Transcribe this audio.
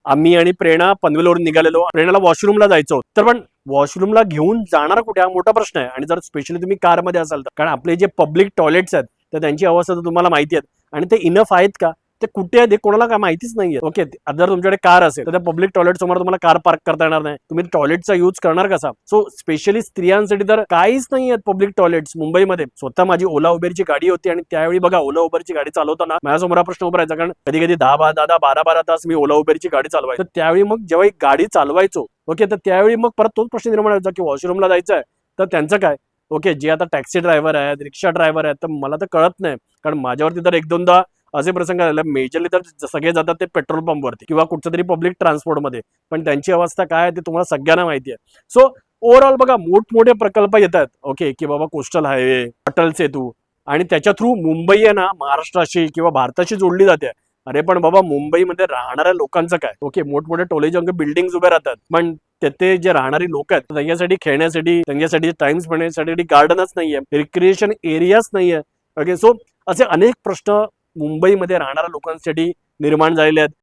आम्ही आणि प्रेरणा पनवेलवरून निघालेलो. प्रेरणाला वॉशरूमला जायचं होतं, तर पण वॉशरूमला घेऊन जाणार कुठे हा मोठा प्रश्न आहे. आणि जर स्पेशली तुम्ही कारमध्ये असाल तर, कारण आपले जे पब्लिक टॉयलेट्स आहेत तर त्यांची अवस्था तर तुम्हाला माहिती आहे, आणि ते इनफ आहेत का, ते कुठे आहेत हे कोणाला काय माहितीच नाहीये. ओके, जर तुमच्याकडे कार असेल तर त्या पब्लिक टॉयलेट समोर तुम्हाला कार पार्क करता येणार नाही, तुम्ही टॉयलेटचा यूज करणार कसा. सो स्पेशली स्त्रियांसाठी तर काहीच नाही आहेत पब्लिक टॉयलेट्स मुंबईमध्ये. स्वतः माझी ओला उबेरची गाडी होती आणि त्यावेळी बघा ओला उबेरची गाडी चालवताना माझ्यासमोर हा प्रश्न उभा राहायचा, कारण कधी कधी 10-12 तास मी ओला उबेरची गाडी चालवायचो. तर त्यावेळी मग जेव्हा एक गाडी चालवायचो, ओके, तर त्यावेळी मग परत तोच प्रश्न निर्माण व्हायचा की वॉशरूमला जायचं आहे तर त्यांचं काय. ओके, जे आता टॅक्सी ड्रायव्हर आहेत, रिक्षा ड्रायव्हर आहेत, तर मला तर कळत नाही, कारण माझ्यावरती तर एक दोनदा असे प्रसंग आले. मेजरली तर सगळे जातात ते पेट्रोल पंपवरती किंवा कुठच्या तरी पब्लिक ट्रान्सपोर्टमध्ये, पण त्यांची अवस्था काय आहे ते तुम्हाला सगळ्यांना माहिती आहे. सो ओव्हरऑल बघा, मोठमोठे प्रकल्प येतात, ओके, की बाबा कोस्टल हायवे, अटल सेतू, आणि त्याच्या थ्रू मुंबई आहे ना महाराष्ट्राशी किंवा भारताशी जोडली जाते. अरे पण बाबा, मुंबईमध्ये राहणाऱ्या लोकांचं काय. ओके, मोठमोठे टोलेजंग बिल्डिंग उभे राहतात, पण तिथे जे राहणारी लोक आहेत त्यांच्यासाठी खेळण्यासाठी, त्यांच्यासाठी टाइम स्पेंडसाठी गार्डनच नाहीये, रिक्रिएशन एरियाच नाहीये. ओके, सो असे अनेक प्रश्न मुंबईमध्ये राहणाऱ्या लोकांसाठी निर्माण झालेले आहेत.